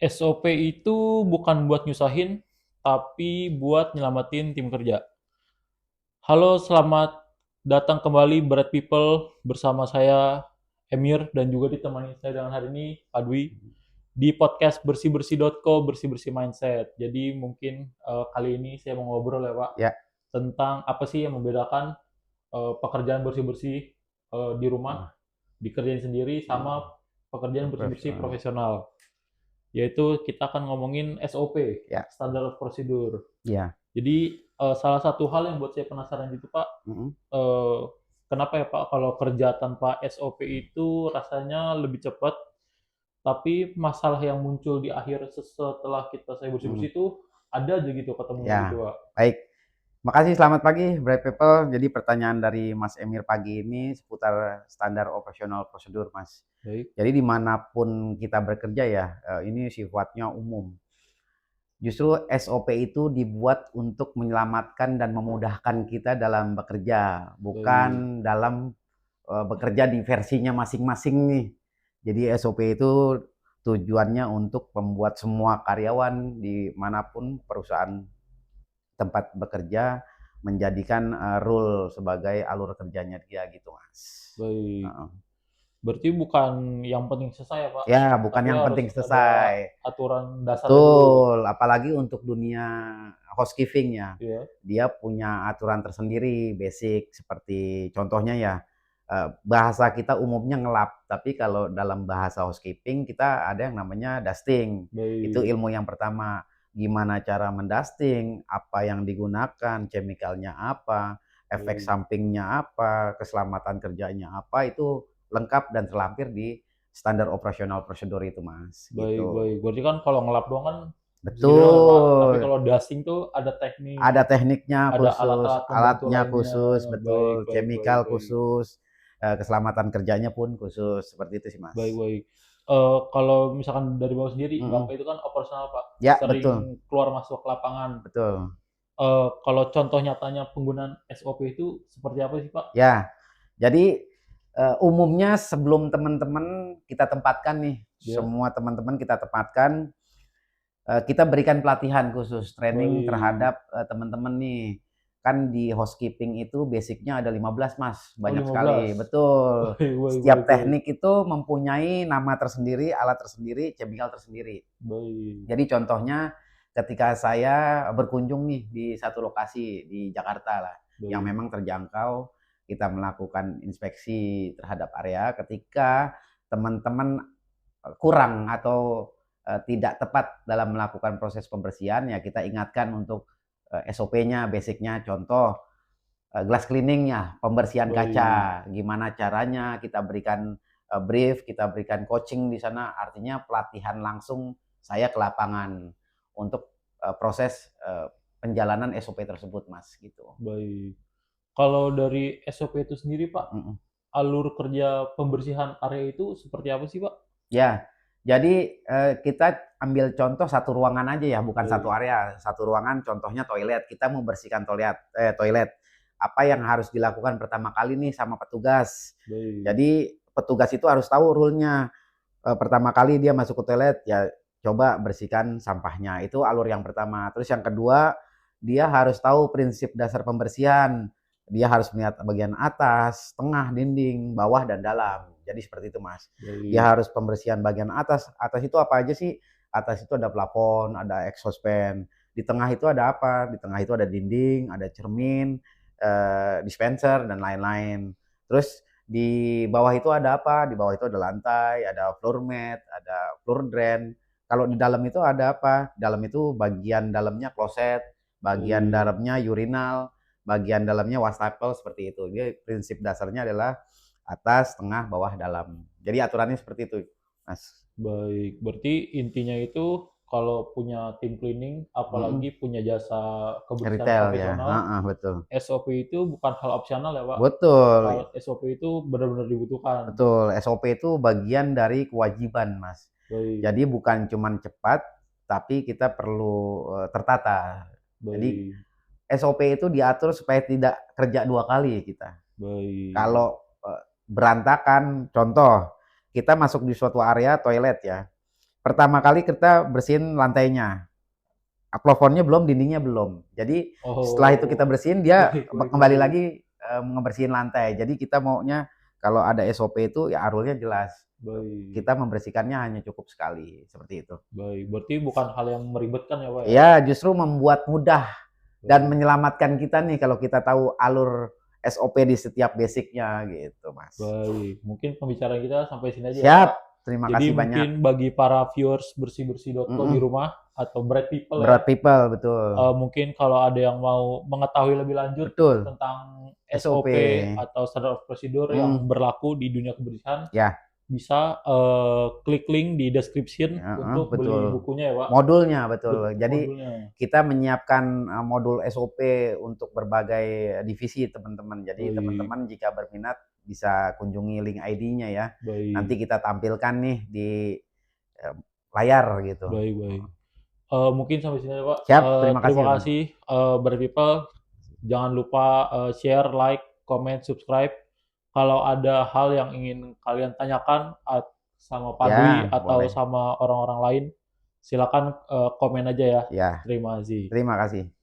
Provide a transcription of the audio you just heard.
SOP itu bukan buat nyusahin, tapi buat nyelamatin tim kerja. Halo, selamat datang kembali Berat People bersama saya Emir dan juga ditemani saya dengan hari ini Pak Dwi di podcast bersih-bersih.co bersih-bersih mindset. Jadi mungkin kali ini saya mau ngobrol ya Pak Ya, tentang apa sih yang membedakan pekerjaan bersih-bersih di hmm, rumah dikerjain sendiri sama pekerjaan bersih-bersih profesional. profesional. Yaitu kita akan ngomongin SOP, Ya, Standard of Procedure. ya. Jadi salah satu hal yang buat saya penasaran gitu Pak, Mm-mm. eh, kenapa ya Pak kalau kerja tanpa SOP itu rasanya lebih cepat, tapi masalah yang muncul di akhir setelah kita saya Mm. bersih-bersih itu ada aja gitu ketemunya gitu Ya, Pak. baik. Makasih, selamat pagi, Bright People. Jadi pertanyaan dari Mas Emir pagi ini seputar standar operasional prosedur, Mas. Baik. Jadi dimanapun kita bekerja ya, ini sifatnya umum. Justru SOP itu dibuat untuk menyelamatkan dan memudahkan kita dalam bekerja, Baik. bukan dalam bekerja di versinya masing-masing nih. Jadi SOP itu tujuannya untuk membuat semua karyawan dimanapun perusahaan tempat bekerja menjadikan rule sebagai alur kerjanya dia gitu, Mas. Baik. Heeh. Berarti bukan yang penting selesai ya Pak, Ya, bukan tapi yang harus penting ada selesai. aturan dasarnya dulu. Betul, apalagi untuk dunia housekeeping ya. Ya. Dia punya aturan tersendiri, basic seperti contohnya ya, bahasa kita umumnya ngelap, tapi kalau dalam bahasa housekeeping kita ada yang namanya dusting. Itu Baik. ilmu yang pertama. Gimana cara mendusting, apa yang digunakan, chemicalnya apa, efek Baik. sampingnya apa, keselamatan kerjanya apa, itu lengkap dan terlampir di standar operasional prosedur itu, Mas, Baik, baik. gitu. Berarti kan kalau ngelap doang kan segitu doang ya, Pak. Tapi Betul. kalau dusting tuh ada Ada teknik, tekniknya ada khusus, alat-alat pembantu alatnya lainnya. khusus, Baik, betul, baik, baik, chemical baik. khusus, keselamatan kerjanya pun khusus, seperti itu sih, Mas. Baik, baik. Kalau misalkan dari Bapak sendiri, Bapak Mhm. itu kan operasional, Pak. Ya, betul, Sering keluar masuk ke lapangan. betul. Kalau contoh nyatanya penggunaan SOP itu seperti apa sih, Pak? Ya, jadi, umumnya sebelum teman-teman kita tempatkan nih, Ya, semua teman-teman kita tempatkan, kita berikan pelatihan khusus, training baik. terhadap, teman-teman nih. Kan di housekeeping itu basic-nya ada 15, Mas, Oh, banyak sekali, 15. betul. Baik, baik, baik, Setiap baik. teknik itu mempunyai nama tersendiri, alat tersendiri, chemical tersendiri. Baik, Jadi contohnya ketika saya berkunjung nih di satu lokasi di Jakarta lah, yang baik. memang terjangkau, kita melakukan inspeksi terhadap area ketika teman-teman kurang atau tidak tepat dalam melakukan proses pembersihan, ya kita ingatkan untuk SOP-nya, basicnya, contoh glass cleaning-nya, pembersihan Baik. kaca, gimana caranya kita berikan brief, kita berikan coaching di sana, artinya pelatihan langsung saya ke lapangan untuk proses penjalanan SOP tersebut, Mas, gitu. Baik. Kalau dari SOP itu sendiri, Pak, Mm-mm. alur kerja pembersihan area itu seperti apa sih, Pak? Ya, jadi kita ambil contoh satu ruangan aja ya, bukan satu Baik, area. Satu ruangan, contohnya toilet. Kita membersihkan toilet. Apa yang harus dilakukan pertama kali nih sama petugas? baik, Jadi petugas itu harus tahu rule-nya. Pertama kali dia masuk ke toilet, ya coba bersihkan sampahnya. Itu alur yang pertama. Terus yang kedua, dia harus tahu prinsip dasar pembersihan. Dia harus melihat bagian atas, tengah, dinding, bawah, dan dalam. Jadi seperti itu, Mas. Dia baik, harus pembersihan bagian atas. Atas itu apa aja sih? Atas itu ada plafon, ada exhaust fan. Di tengah itu ada apa? Di tengah itu ada dinding, ada cermin, dispenser, dan lain-lain. Terus di bawah itu ada apa? Di bawah itu ada lantai, ada floor mat, ada floor drain. Kalau di dalam itu ada apa? Dalam itu bagian dalamnya kloset, bagian baik, dalamnya urinal, bagian dalamnya wastafel, seperti itu. Jadi prinsip dasarnya adalah atas, tengah, bawah, dalam. Jadi aturannya seperti itu, Mas. baik. Berarti intinya itu kalau punya tim cleaning, Mm-mm. apalagi punya jasa kebersihan Retail ya, profesional, heeh, betul. SOP itu bukan hal opsional ya, Pak. Betul, SOP itu benar-benar dibutuhkan. betul. SOP itu bagian dari kewajiban, Mas. Baik, Jadi bukan cuman cepat, tapi kita perlu tertata. Jadi baik, SOP itu diatur supaya tidak kerja dua kali kita. baik, Kalau berantakan, contoh kita masuk di suatu area toilet ya, Pertama kali kita bersihin lantainya. Plafonnya belum, dindingnya belum. Jadi setelah itu kita Oh, bersihin, dia baik, baik, kembali baik. lagi ngebersihin lantai. Jadi kita maunya kalau ada SOP itu ya alurnya jelas. Baik, Kita membersihkannya hanya cukup sekali, seperti itu. baik. Berarti bukan hal yang meribetkan ya, Pak ya? Ya, justru membuat mudah dan Baik, menyelamatkan kita nih kalau kita tahu alur SOP di setiap basicnya gitu, Mas. baik. Mungkin pembicaraan kita sampai sini aja ya, Siap, Pak. terima Jadi kasih banyak. mungkin bagi para viewers bersih-bersih.co di Mm-mm. rumah atau Bright People ya, Berat people, betul. mungkin kalau ada yang mau mengetahui lebih lanjut Betul, tentang SOP. SOP atau standard of procedure yang Mm, berlaku di dunia kebersihan, ya, bisa klik link di description untuk beli betul. bukunya ya, Pak. Modulnya, betul. Jadi Modulnya. kita menyiapkan modul SOP untuk berbagai divisi teman-teman. Jadi Baik, teman-teman jika berminat bisa kunjungi link ID-nya ya. Nanti baik, kita tampilkan nih di eh, layar gitu. baik, baik. Mungkin sampai sini aja, Pak. Siap, terima kasih Terima ya Bang. kasih, Bright People. Jangan lupa share, like, comment, subscribe. Kalau ada hal yang ingin kalian tanyakan sama Pak Dwi Ya, atau boleh. sama orang-orang lain, silakan komen aja ya. Ya, Terima kasih. terima kasih.